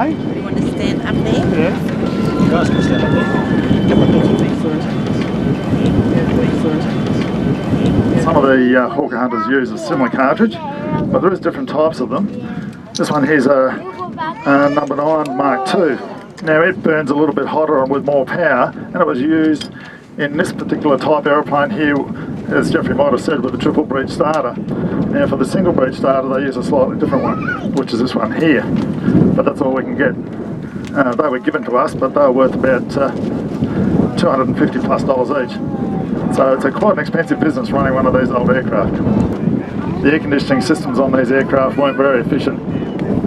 Okay. You want to stand up there? Yeah. You guys can stand up there. Some of the hawker hunters use a similar cartridge, but there is different types of them. This one here's a number 9 Mark II. Now it burns a little bit hotter and with more power, and it was used in this particular type aeroplane here, as Jeffrey might have said, with a triple breech starter. Now for the single breech starter they use a slightly different one, which is this one here, but that's all we can get. They were given to us, but they were worth about $250 plus each. So it's quite an expensive business running one of these old aircraft. The air conditioning systems on these aircraft weren't very efficient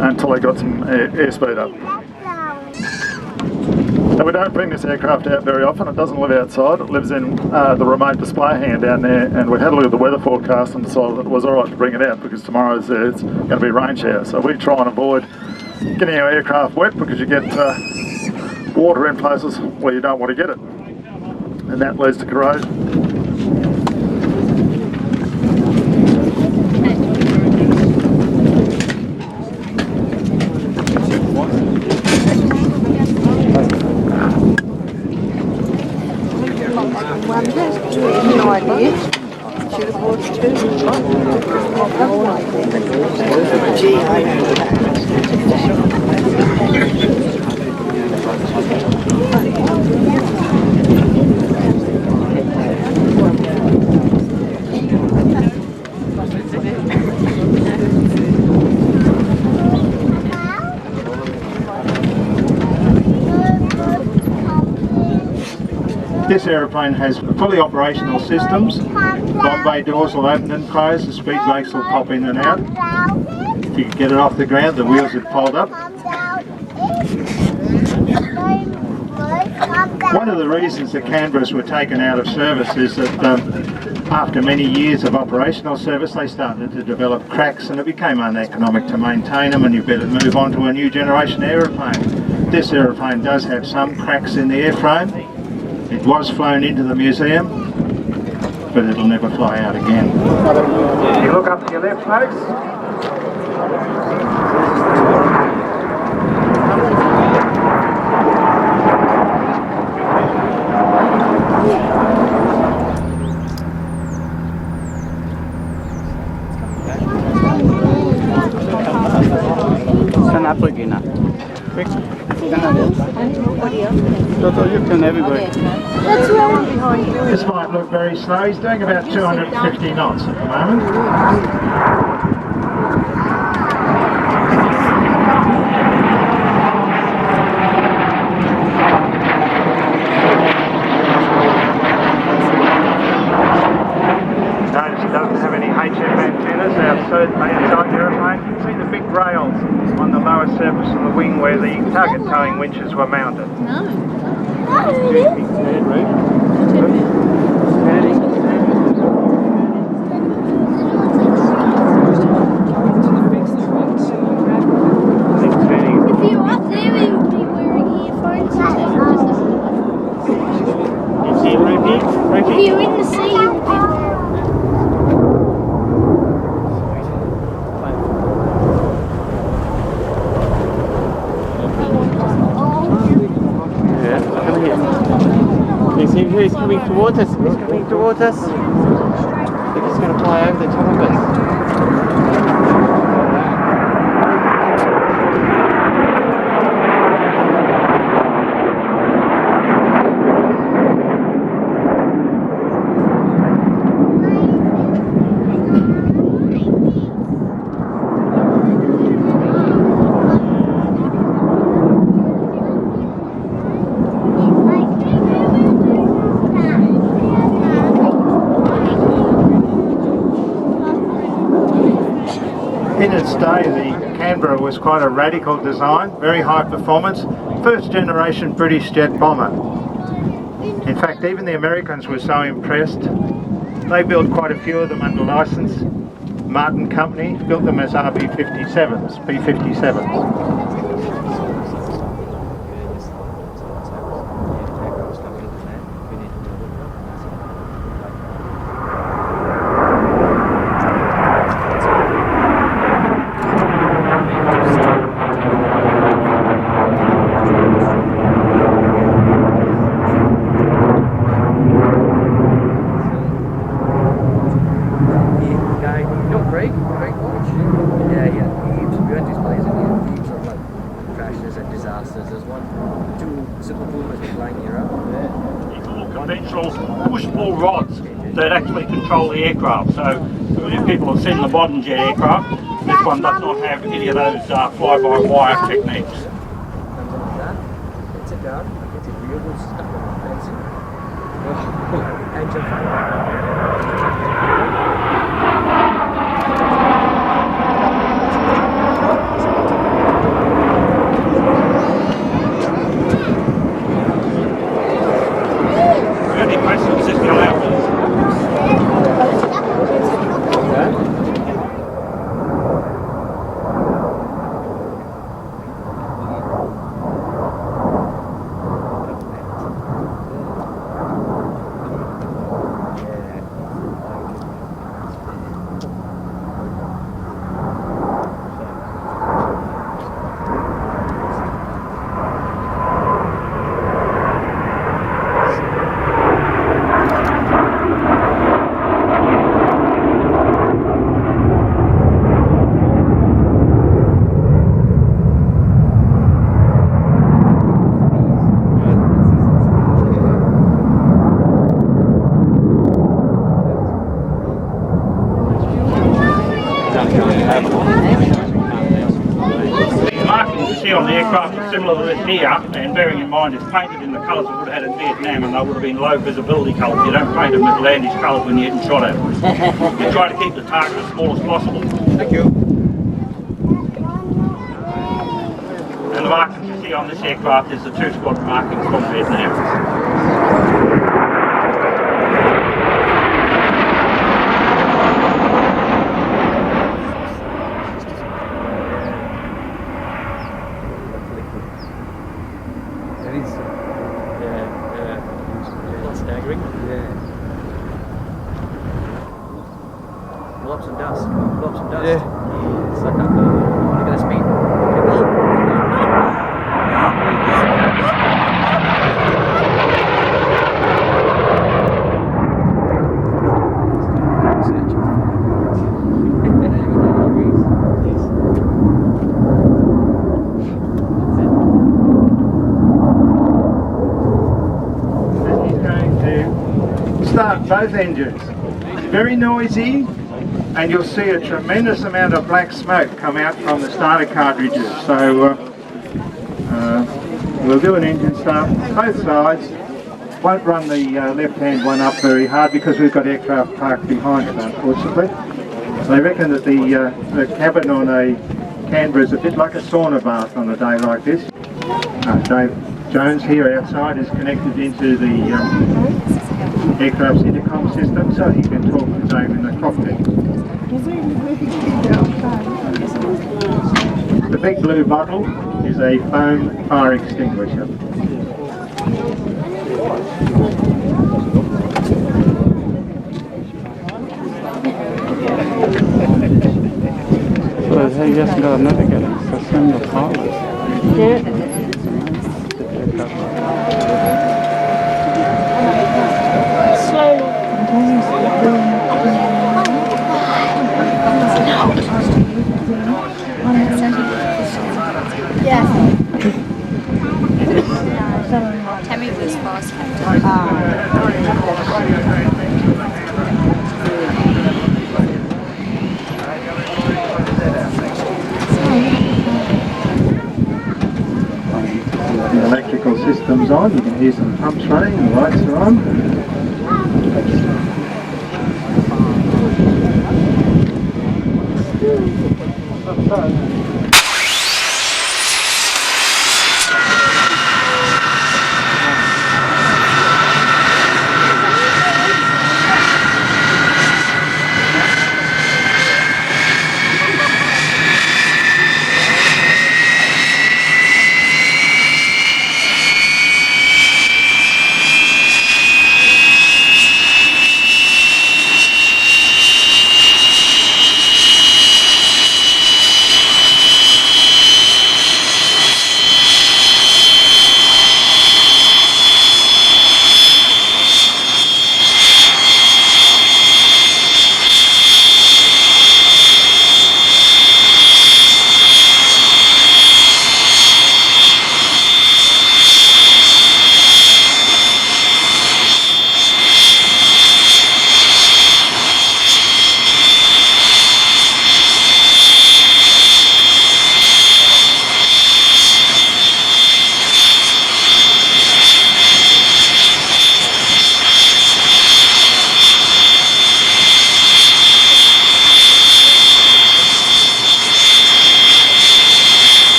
until they got some airspeed up. Now we don't bring this aircraft out very often. It doesn't live outside. It lives in the remote display hangar down there, and we had a look at the weather forecast and decided that it was alright to bring it out because tomorrow's it's going to be rain shower. So we try and avoid getting our aircraft wet because you get water in places where you don't want to get it, and that leads to corrosion. No idea. Should have bought two. This aeroplane has fully operational systems. Bomb bay doors will open and close, the speed brakes will pop in and out. If you could get it off the ground, the wheels would fold up. One of the reasons the Canberras were taken out of service is that after many years of operational service they started to develop cracks and it became uneconomic to maintain them, and you better move on to a new generation aeroplane. This aeroplane does have some cracks in the airframe. It was flown into the museum, but it'll never fly out again. You look up to your left, folks. Stand up again now. Quick. You can everywhere. That's where I want behind you. This might look very slow. He's doing about 250 knots at the moment. Notice it doesn't have any HF antennas outside the aeroplane. You can see the big rails on the lower surface of the wing where the target towing winches were mounted. No. If you're up there, we would be wearing earphones. If you're in the sea, you would be He's coming towards us. He's coming towards us. They're just going to fly over the top of us. In its day, the Canberra was quite a radical design, very high performance, first generation British jet bomber. In fact, even the Americans were so impressed, they built quite a few of them under licence. Martin Company built them as RB-57s, B-57s. disasters. There's two super boomers were flying here up. Conventional push-pull rods that actually control the aircraft. So if people have seen the modern jet aircraft, this one does not have any of those fly-by-wire techniques. It's a gun. It's a real good stuff on the fencing. Engine Any questions, if you're out there? On the aircraft is similar to this here, and bearing in mind it's painted in the colours we would have had in Vietnam, and they would have been low visibility colours. You don't paint them outlandish colours when you're getting shot at. You try to keep the target as small as possible. Thank you. And the markings you see on this aircraft is the 2 squadron markings from Vietnam. Staggering. Yeah. Blow up some dust. Blow up some dust. Yeah. Suck up. Look at the speed. Start both engines. It's very noisy, and you'll see a tremendous amount of black smoke come out from the starter cartridges. So we'll do an engine start both sides. Won't run the left-hand one up very hard because we've got aircraft parked behind it, unfortunately. They reckon that the cabin on a Canberra is a bit like a sauna bath on a day like this. Dave Jones here outside is connected into the aircraft's intercom system, so he can talk to Dave in the cockpit. The big blue bottle is a foam fire extinguisher. So he hasn't got a navigator, so send the pilot. Yeah. Tammy was fast. The electrical system's on, you can hear some pumps running, the lights are on.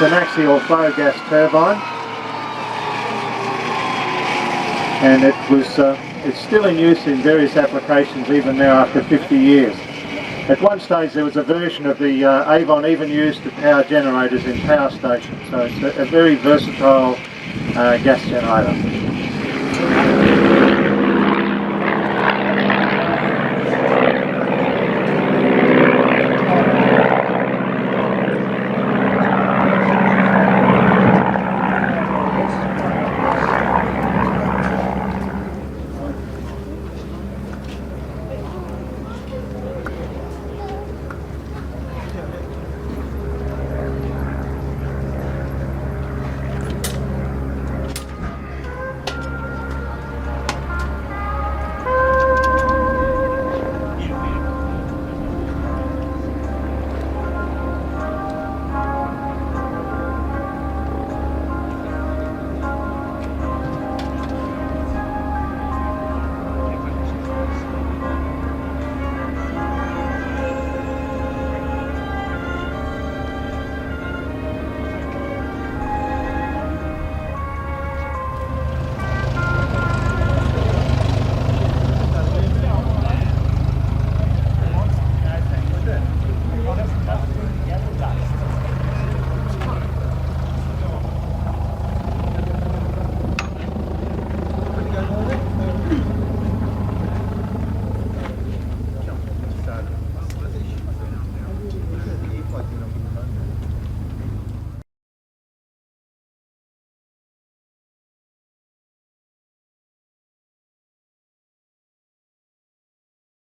It's an axial flow gas turbine, and it's still in use in various applications even now after 50 years. At one stage there was a version of the Avon even used to power generators in power stations, so it's a very versatile gas generator.